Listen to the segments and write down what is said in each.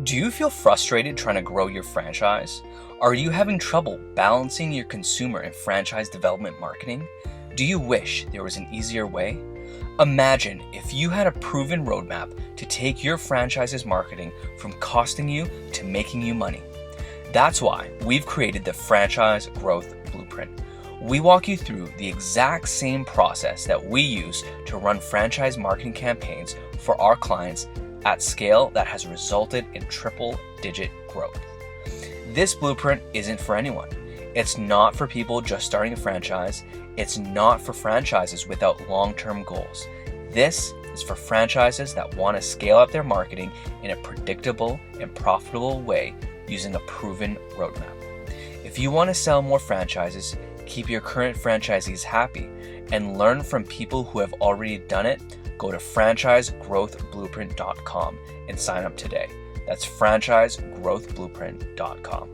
Do you feel frustrated trying to grow your franchise? Are you having trouble balancing your consumer and franchise development marketing? Do you wish there was an easier way? Imagine if you had a proven roadmap to take your franchise's marketing from costing you to making you money. That's why we've created the Franchise Growth Blueprint. We walk you through the exact same process that we use to run franchise marketing campaigns for our clients at scale that has resulted in triple-digit growth. This blueprint isn't for anyone. It's not for people just starting a franchise. It's not for franchises without long-term goals. This is for franchises that want to scale up their marketing in a predictable and profitable way using a proven roadmap. If you want to sell more franchises, keep your current franchisees happy, and learn from people who have already done it, go to franchisegrowthblueprint.com and sign up today. That's franchisegrowthblueprint.com.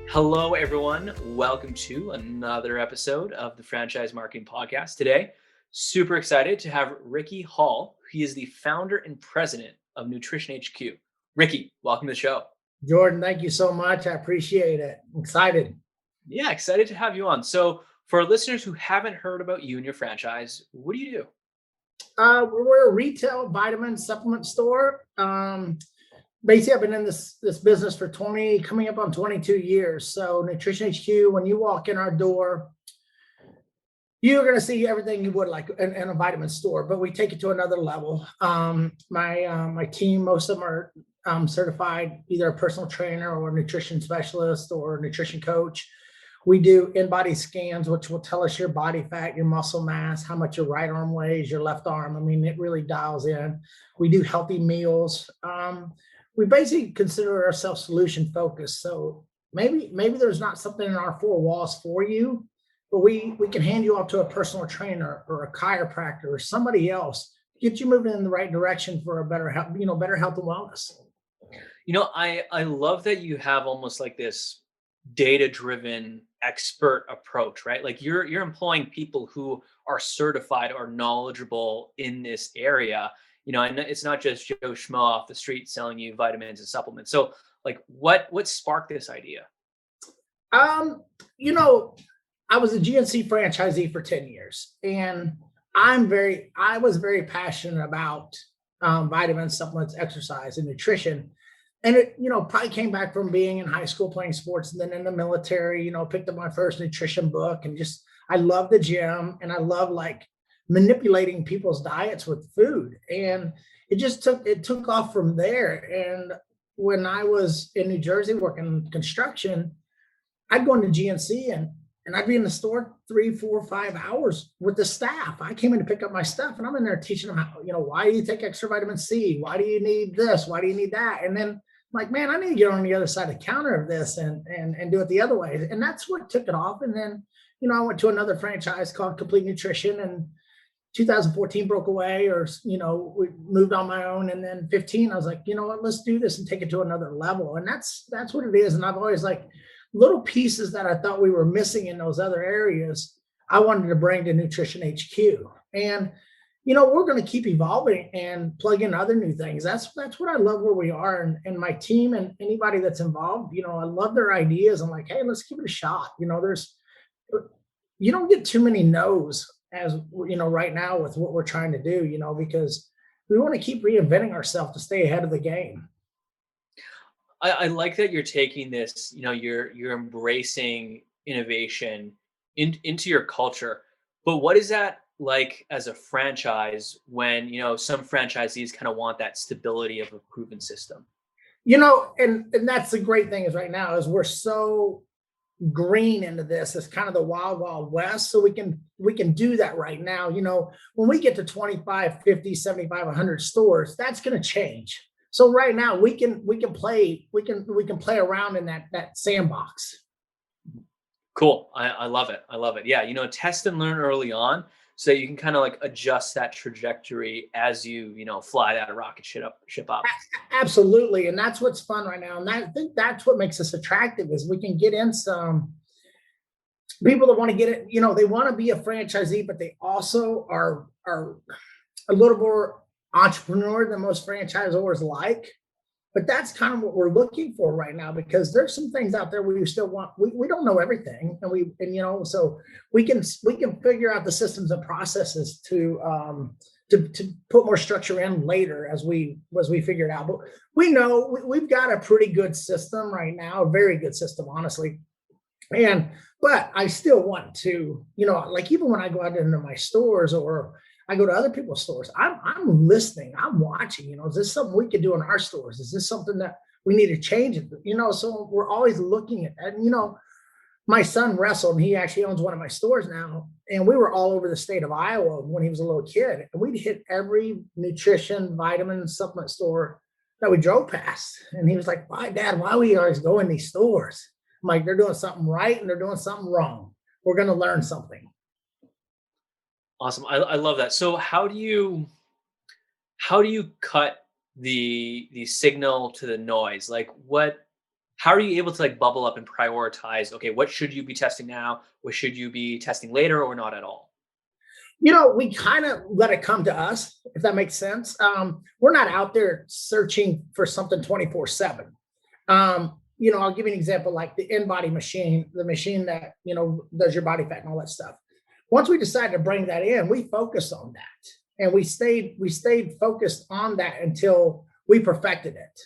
Hello, everyone. Welcome to another episode of the Franchise Marketing Podcast. Today, super excited to have Ricky Hall. He is the founder and president of Nutrition HQ. Ricky, welcome to the show. Jordan, thank you so much. I appreciate it. I'm excited. Yeah, excited to have you on. So for our listeners who haven't heard about you and your franchise, what do you do? We're a retail vitamin supplement store. Basically, I've been in this business for coming up on 22 years. So Nutrition HQ, when you walk in our door, you're going to see everything you would like in a vitamin store, but we take it to another level. My team, most of them are certified, either a personal trainer or a nutrition specialist or a nutrition coach. We do in-body scans, which will tell us your body fat, your muscle mass, how much your right arm weighs, your left arm. I mean, it really dials in. We do healthy meals. We basically consider ourselves solution focused. So maybe there's not something in our four walls for you, but we can hand you off to a personal trainer or a chiropractor or somebody else, get you moving in the right direction for a better health, better health and wellness. I love that you have almost like this data-driven expert approach, right? Like you're employing people who are certified or knowledgeable in this area, and it's not just Joe Schmo off the street selling you vitamins and supplements. So like what sparked this idea? I was a GNC franchisee for 10 years, and I was very passionate about vitamins, supplements, exercise, and nutrition. And it, probably came back from being in high school playing sports and then in the military, picked up my first nutrition book, and I love the gym and I love like manipulating people's diets with food. And it took off from there. And when I was in New Jersey working construction, I'd go into GNC and I'd be in the store 3, 4, 5 hours with the staff. I came in to pick up my stuff and I'm in there teaching them how, why do you take extra vitamin C? Why do you need this? Why do you need that? And then I'm like, man, I need to get on the other side of the counter of this and do it the other way. And that's what took it off. And then, I went to another franchise called Complete Nutrition, and 2014 broke away, or, we moved on my own. And then 15, I was like, what, let's do this and take it to another level. And that's what it is. And I've always like little pieces that I thought we were missing in those other areas, I wanted to bring to Nutrition HQ. And, we're going to keep evolving and plug in other new things. That's what I love where we are. And my team and anybody that's involved, I love their ideas. I'm like, hey, let's give it a shot. You don't get too many no's as, right now with what we're trying to do, because we want to keep reinventing ourselves to stay ahead of the game. I like that you're taking this, you're embracing innovation into your culture. But what is that like as a franchise when, some franchisees kind of want that stability of a proven system? And that's the great thing is right now is we're so green into this. It's kind of the wild, wild west. So we can do that right now. When we get to 25, 50, 75, 100 stores, that's going to change. So right now we can play around in that sandbox. Cool. I love it. Yeah. Test and learn early on so you can kind of like adjust that trajectory as you, fly that rocket ship up. Absolutely. And that's what's fun right now. And I think that's what makes us attractive is we can get in some people that want to get it, they want to be a franchisee, but they also are a little more entrepreneur than most franchisors like. But that's kind of what we're looking for right now, because there's some things out there we still want. We don't know everything, so we can figure out the systems and processes to put more structure in later as we figure it out. But we know we've got a pretty good system right now, a very good system, honestly. And but I still want to, like even when I go out into my stores or I go to other people's stores, I'm listening, I'm watching, is this something we could do in our stores? Is this something that we need to change it? So we're always looking at that. And my son wrestled, and he actually owns one of my stores now. And we were all over the state of Iowa when he was a little kid. And we'd hit every nutrition, vitamin, supplement store that we drove past. And he was like, "Why, Dad, why we always go in these stores?" I'm like, "They're doing something right and they're doing something wrong. We're going to learn something." Awesome. I love that. So how do you cut the signal to the noise? Like how are you able to like bubble up and prioritize, okay, what should you be testing now? What should you be testing later or not at all? We kind of let it come to us, if that makes sense. We're not out there searching for something 24/7. I'll give you an example, like the InBody machine, the machine that, does your body fat and all that stuff. Once we decided to bring that in, we focused on that, and we stayed focused on that until we perfected it.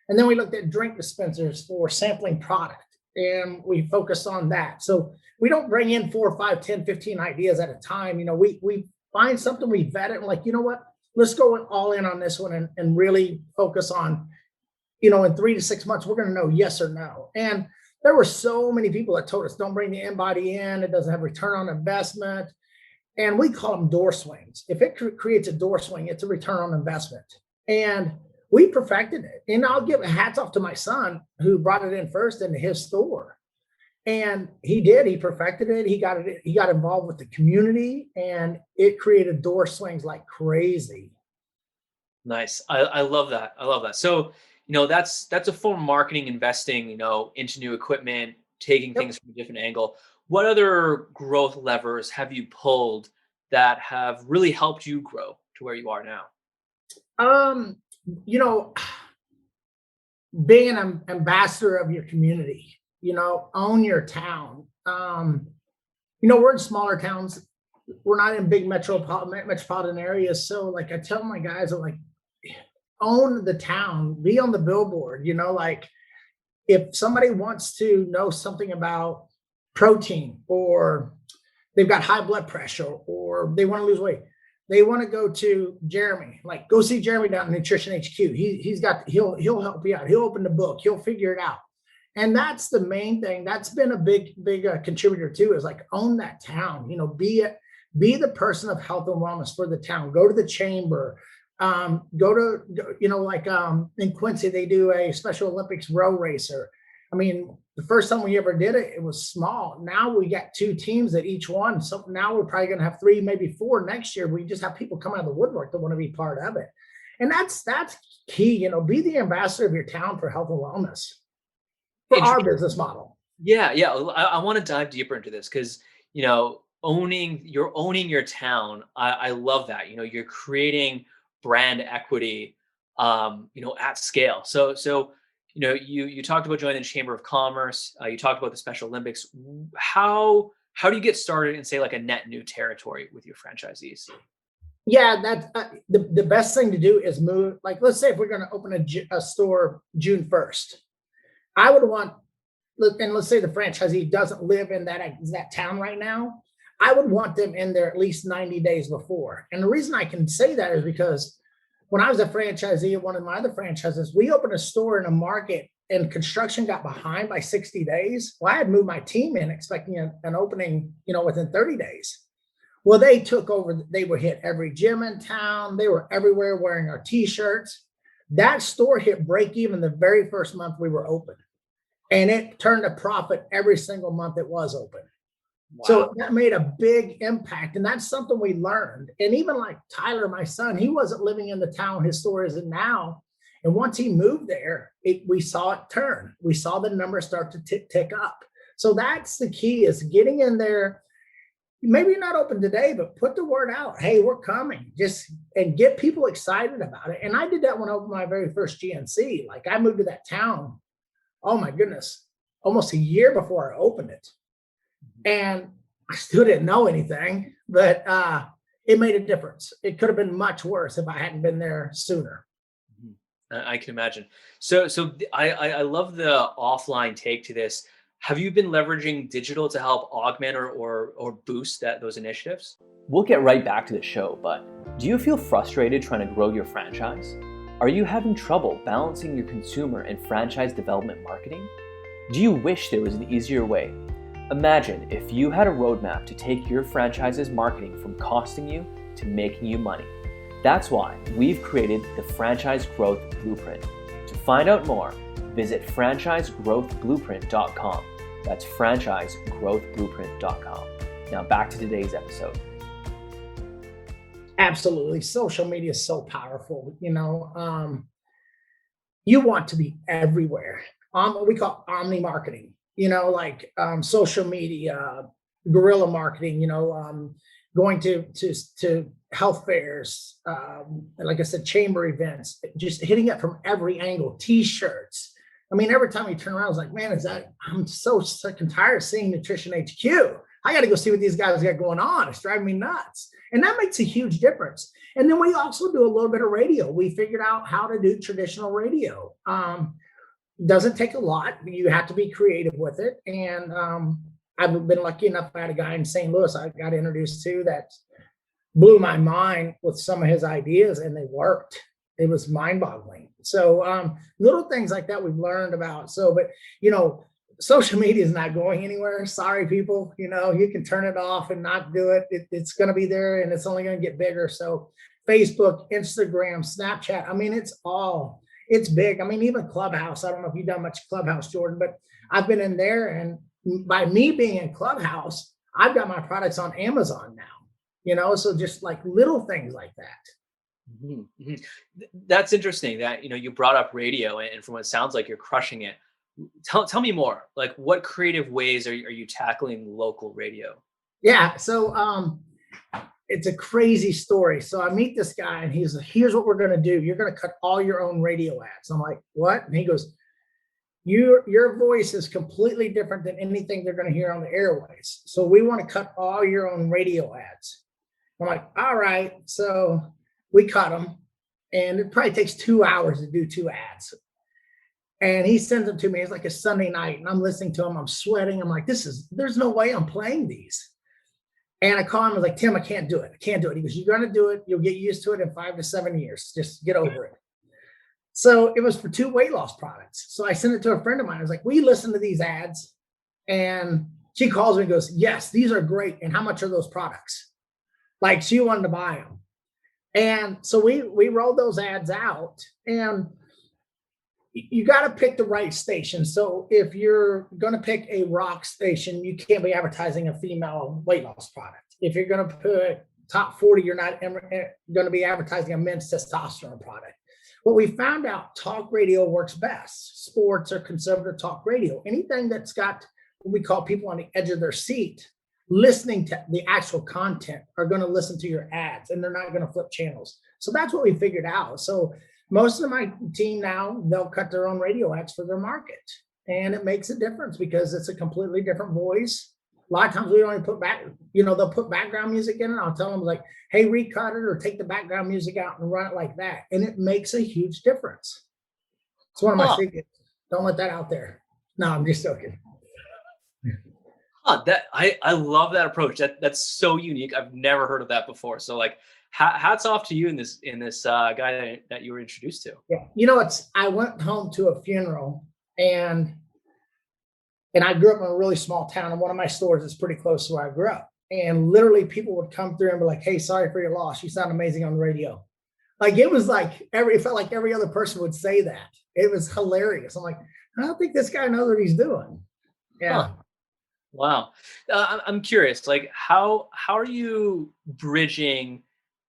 And then we looked at drink dispensers for sampling product, and we focused on that. So we don't bring in 4, 5, 10, 15 ideas at a time. We find something, we vet it, and like, you know what, let's go all in on this one, and really focus on, in 3 to 6 months, we're going to know yes or no. And there were so many people that told us, don't bring the InBody in. It doesn't have return on investment. And we call them door swings. If it creates a door swing, it's a return on investment. And we perfected it. And I'll give hats off to my son who brought it in first into his store. And he perfected it. He got involved with the community, and it created door swings like crazy. Nice. I love that. I love that. So, that's a form of marketing, investing, into new equipment, taking Yep. things from a different angle. What other growth levers have you pulled that have really helped you grow to where you are now? Um, you know, being an ambassador of your community, own your town. We're in smaller towns. We're not in big metropolitan areas. So like I tell my guys, I'm like, own the town, be on the billboard, like if somebody wants to know something about protein, or they've got high blood pressure, or they want to lose weight, they want to go to Jeremy, like go see Jeremy down in Nutrition HQ. He'll help you out. He'll open the book. He'll figure it out. And that's the main thing. That's been a big contributor too, is like own that town, be the person of health and wellness for the town. Go to the chamber, go to, like in Quincy, they do a Special Olympics row racer. I mean, the first time we ever did it, it was small. Now we got 2 teams at each one. So now we're probably going to have 3, maybe 4 next year. We just have people come out of the woodwork that want to be part of it. And that's key, be the ambassador of your town for health and wellness for our business model. Yeah, yeah. I want to dive deeper into this because owning your town. I love that. You're creating brand equity, at scale. So you talked about joining the Chamber of Commerce. You talked about the Special Olympics. How do you get started in, say, like a net new territory with your franchisees? Yeah, that's the best thing to do is move. Like, let's say if we're going to open a store June 1st, I would want, and let's say the franchisee doesn't live in that town right now, I would want them in there at least 90 days before. And the reason I can say that is because when I was a franchisee at one of my other franchises, we opened a store in a market and construction got behind by 60 days. Well, I had moved my team in expecting an opening, within 30 days. Well, they took over. They would hit every gym in town. They were everywhere wearing our t-shirts. That store hit break even the very first month we were open. And it turned a profit every single month it was open. Wow. So that made a big impact. And that's something we learned. And even like Tyler, my son, he wasn't living in the town his store is in now. And once he moved there, we saw it turn. We saw the numbers start to tick up. So that's the key, is getting in there maybe you're not open today, but put the word out. Hey, we're coming. Just and get people excited about it. And I did that when I opened my very first GNC. Like I moved to that town. Oh my goodness, almost a year before I opened it, and I still didn't know anything, but it made a difference. It could have been much worse if I hadn't been there sooner. Mhm. I can imagine. I love the offline take to this. Have you been leveraging digital to help augment or boost those initiatives? We'll get right back to the show, but do you feel frustrated trying to grow your franchise? Are you having trouble balancing your consumer and franchise development marketing? Do you wish there was an easier way? Imagine if you had a roadmap to take your franchise's marketing from costing you to making you money. That's why we've created the Franchise Growth Blueprint. To find out more, visit franchisegrowthblueprint.com. That's franchisegrowthblueprint.com. Now back to today's episode. Absolutely. Social media is so powerful. You want to be everywhere. What we call omni marketing, like social media, guerrilla marketing, going to health fairs, like I said, chamber events, just hitting it from every angle, t-shirts. I mean, every time you turn around, I was like, man, I'm so sick and tired of seeing Nutrition HQ. I got to go see what these guys got going on. It's driving me nuts. And that makes a huge difference. And then we also do a little bit of radio. We figured out how to do traditional radio. Doesn't take a lot. You have to be creative with it. And I've been lucky enough. I had a guy in St. Louis I got introduced to that blew my mind with some of his ideas, and they worked. It was mind-boggling. So little things like that we've learned about. But social media is not going anywhere. Sorry, people. You can turn it off and not do it. It's going to be there, and it's only going to get bigger. So Facebook, Instagram, Snapchat. I mean, it's big. I mean, even Clubhouse. I don't know if you've done much Clubhouse, Jordan, but I've been in there, and by me being in Clubhouse, I've got my products on Amazon now. So just like little things like that. Mhm, mhm. That's interesting that you brought up radio, and from what it sounds like you're crushing it. Tell me more. Like, what creative ways are you tackling local radio? Yeah. So it's a crazy story. So I meet this guy, and he's like, here's what we're going to do. You're going to cut all your own radio ads. I'm like, what? And he goes, your voice is completely different than anything they're going to hear on the airways. So we want to cut all your own radio ads. I'm like, all right. So we cut them, and it probably takes 2 hours to do 2 ads. And he sends them to me. It's like a Sunday night, and I'm listening to him. I'm sweating. I'm like, there's no way I'm playing these. And I call him. I was like, Tim, I can't do it. I can't do it. He goes, you're going to do it. You'll get used to it in 5 to 7 years. Just get over it. So it was for 2 weight loss products. So I sent it to a friend of mine. I was like, we listen to these ads. And she calls me and goes, yes, these are great. And how much are those products? Like, she wanted to buy them. And so we rolled those ads out, and you got to pick the right station. So if you're going to pick a rock station, you can't be advertising a female weight loss product. If you're going to put top 40, you're not going to be advertising a men's testosterone product. What we found out, talk radio works best. Sports or conservative talk radio, anything that's got what we call people on the edge of their seat, listening to the actual content, are going to listen to your ads, and they're not going to flip channels. So that's what we figured out. So most of my team now, they'll cut their own radio ads for their market. And it makes a difference because it's a completely different voice. A lot of times we don't even put they'll put background music in it. I'll tell them like, hey, recut it or take the background music out and run it like that. And it makes a huge difference. It's one of my secrets. Don't let that out there. No, I'm just joking. That I love that approach. That's so unique. I've never heard of that before. So like, hats off to you in this guy that you were introduced to. Yeah, I went home to a funeral, and I grew up in a really small town, and one of my stores is pretty close to where I grew up. And literally, people would come through and be like, "Hey, sorry for your loss. You sound amazing on the radio." Like it felt like every other person would say that. It was hilarious. I'm like, I don't think this guy knows what he's doing. Yeah. Huh. Wow. I'm curious, like how are you bridging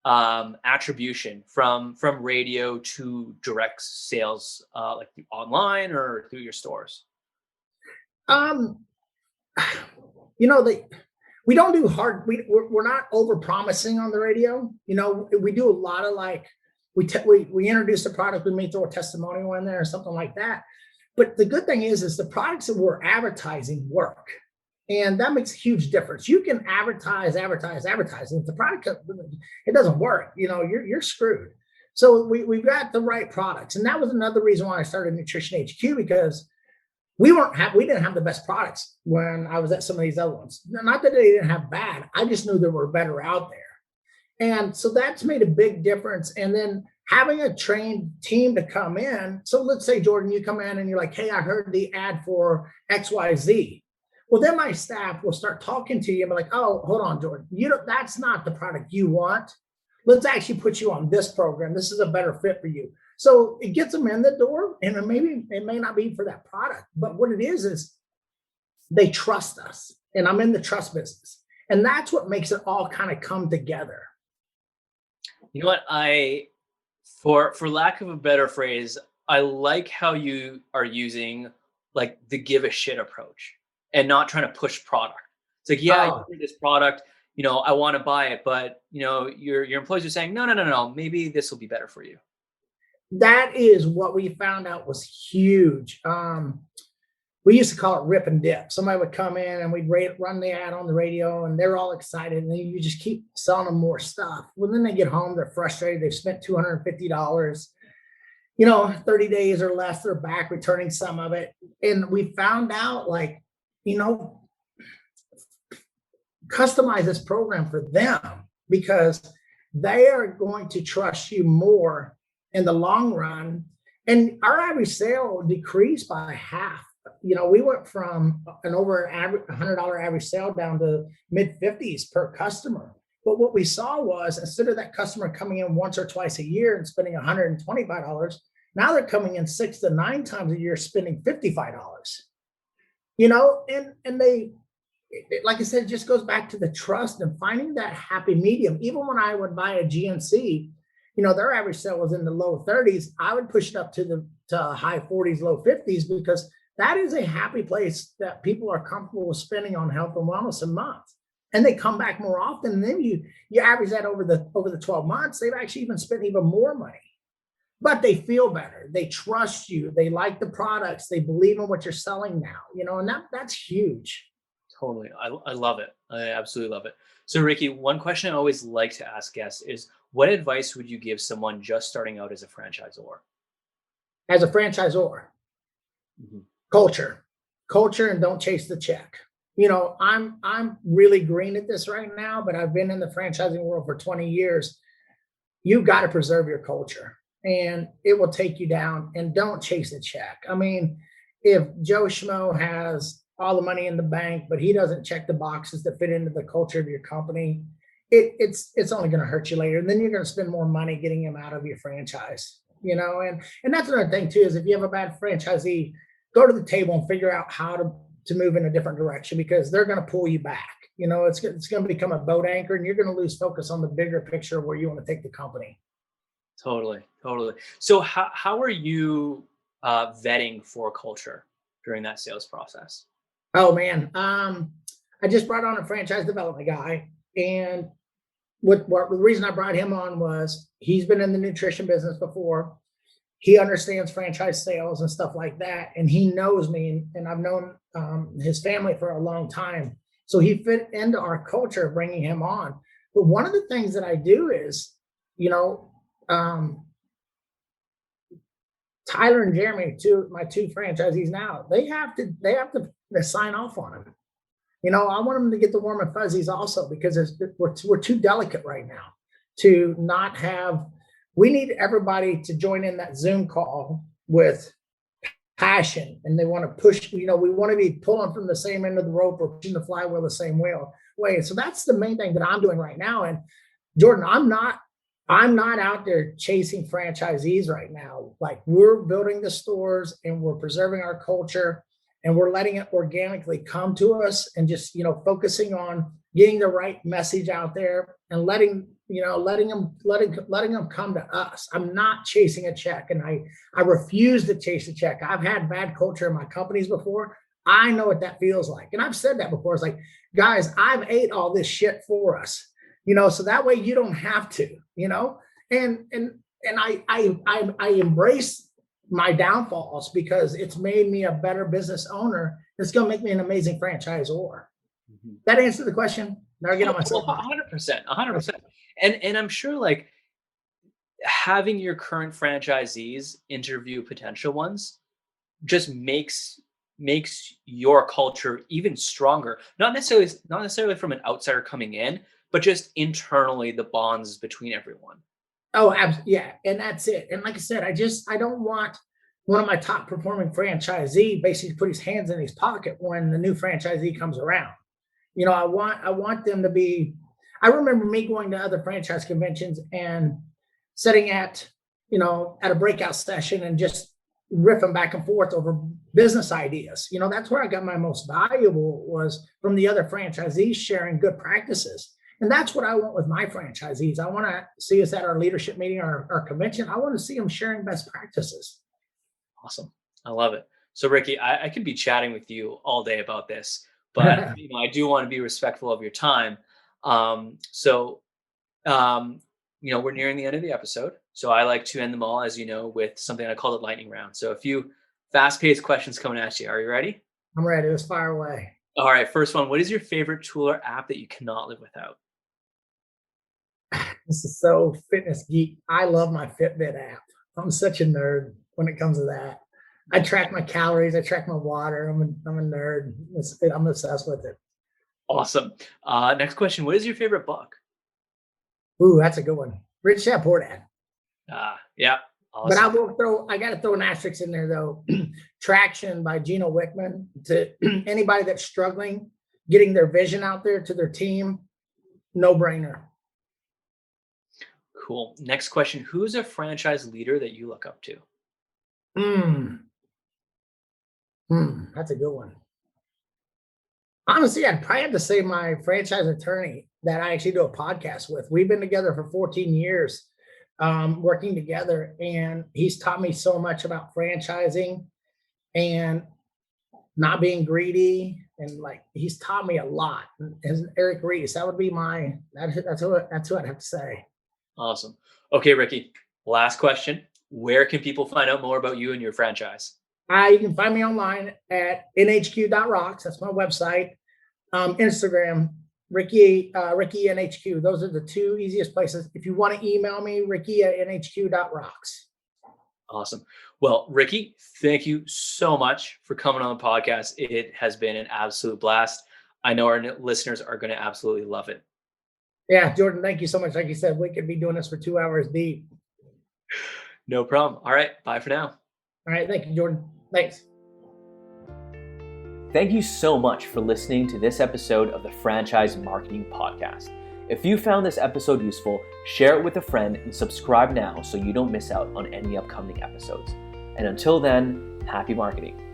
attribution from radio to direct sales, like online or through your stores? Um, you know, we don't do hard, we're not over promising on the radio. We do a lot of like, we introduce the product, we may throw a testimonial in there or something like that. But the good thing is the products that we're advertising work. And that makes a huge difference. You can advertise. And if the product, it doesn't work, you're screwed. So we've got the right products. And that was another reason why I started Nutrition HQ, because we didn't have the best products when I was at some of these other ones. Not that they didn't have bad, I just knew there were better out there. And so that's made a big difference. And then having a trained team to come in. So let's say, Jordan, you come in and you're like, hey, I heard the ad for XYZ. Well, then my staff will start talking to you and be like, oh, hold on, Jordan, that's not the product you want. Let's actually put you on this program. This is a better fit for you. So it gets them in the door, and maybe it may not be for that product, but what it is they trust us, and I'm in the trust business. And that's what makes it all kind of come together. You know what? For lack of a better phrase, I like how you are using like the give a shit approach and not trying to push product. It's like, yeah, you need this product, I want to buy it, but your employees are saying, no, maybe this will be better for you. That is what we found out was huge. We used to call it rip and dip. Somebody would come in and we'd run the ad on the radio, and they're all excited, and then you just keep selling them more stuff. Well, then they get home, they're frustrated. They've spent $250, 30 days or less, they're back returning some of it. And we found out, like, customize this program for them, because they are going to trust you more in the long run. And our average sale decreased by half. We went from an over $100 average sale down to mid 50s per customer. But what we saw was, instead of that customer coming in once or twice a year and spending $125, now they're coming in 6 to 9 times a year spending $55. And they, like I said, it just goes back to the trust and finding that happy medium. Even when I would buy a GNC, their average sale was in the low 30s. I would push it up to high 40s, low 50s, because that is a happy place that people are comfortable with spending on health and wellness a month. And they come back more often. And then you average that over the 12 months, they've actually even spent even more money. But they feel better. They trust you. They like the products. They believe in what you're selling now, and that's huge. Totally. I love it. I absolutely love it. So Ricky, one question I always like to ask guests is, what advice would you give someone just starting out as a franchisor? As a franchisor, culture, and don't chase the check. I'm really green at this right now, but I've been in the franchising world for 20 years. You've got to preserve your culture, and it will take you down. And don't chase a check. I mean, if Joe Schmo has all the money in the bank, but he doesn't check the boxes that fit into the culture of your company, it's only going to hurt you later. And then you're going to spend more money getting him out of your franchise, and that's another thing too, is if you have a bad franchisee, go to the table and figure out how to move in a different direction, because they're going to pull you back. It's going to become a boat anchor, and you're going to lose focus on the bigger picture of where you want to take the company. Totally. So how are you vetting for culture during that sales process? Oh man, I just brought on a franchise development guy, and what the reason I brought him on was he's been in the nutrition business before. He understands franchise sales and stuff like that, and he knows me, and I've known his family for a long time. So he fit into our culture, bringing him on. But one of the things that I do is, Tyler and Jeremy, my two franchisees now, they have to sign off on him. I want them to get the warm and fuzzies also, because we're too delicate right now to not have. We need everybody to join in that Zoom call with passion, and they want to push. We want to be pulling from the same end of the rope or pushing the flywheel the same way. So that's the main thing that I'm doing right now. And Jordan, I'm not out there chasing franchisees right now. Like, we're building the stores, and we're preserving our culture, and we're letting it organically come to us, and just, focusing on getting the right message out there, and letting them come to us. I'm not chasing a check, and I refuse to chase a check. I've had bad culture in my companies before. I know what that feels like. And I've said that before. It's like, guys, I've ate all this shit for us, so that way you don't have to, and I embrace my downfalls because it's made me a better business owner. It's going to make me an amazing franchisor. That answer the question? Now get on my soapbox. 100%, 100%. And I'm sure like having your current franchisees interview potential ones just makes your culture even stronger. Not necessarily from an outsider coming in, but just internally the bonds between everyone. Oh, yeah, and that's it. And like I said, I don't want one of my top performing franchisee basically put his hands in his pocket when the new franchisee comes around. I want them to be. I remember me going to other franchise conventions and sitting at a breakout session and just riffing back and forth over business ideas. That's where I got my most valuable was from the other franchisees sharing good practices. And that's what I want with my franchisees. I want to see us at our leadership meeting, our convention. I want to see them sharing best practices. Awesome. I love it. So Ricky, I could be chatting with you all day about this, but I do want to be respectful of your time. So we're nearing the end of the episode. So I like to end them all, as you know, with something I call the lightning round. So a few fast-paced questions coming at you. Are you ready? I'm ready. Let's fire away. All right. First one. What is your favorite tool or app that you cannot live without? This is so fitness geek. I love my Fitbit app. I'm such a nerd when it comes to that. I track my calories. I track my water. I'm a nerd. I'm obsessed with it. Awesome. Next question. What is your favorite book? Ooh, that's a good one. Rich Dad Poor Dad. Yeah. Awesome. But I got to throw an asterisk in there though. Traction by Gino Wickman. To anybody that's struggling, getting their vision out there to their team, no brainer. Cool. Next question. Who's a franchise leader that you look up to? That's a good one. Honestly, I'd probably have to say my franchise attorney that I actually do a podcast with. We've been together for 14 years, working together, and he's taught me so much about franchising and not being greedy, and like he's taught me a lot. And Eric Reese, that would be that's who I'd have to say. Awesome. Okay, Ricky, last question. Where can people find out more about you and your franchise? You can find me online at nhq.rocks. That's my website. Instagram, Ricky NHQ. Those are the two easiest places. If you want to email me, ricky@nhq.rocks. Awesome. Well, Ricky, thank you so much for coming on the podcast. It has been an absolute blast. I know our listeners are going to absolutely love it. Yeah, Jordan, thank you so much. Like you said, we could be doing this for 2 hours deep. No problem. All right. Bye for now. All right. Thank you, Jordan. Thanks. Thank you so much for listening to this episode of the Franchise Marketing Podcast. If you found this episode useful, share it with a friend and subscribe now so you don't miss out on any upcoming episodes. And until then, happy marketing.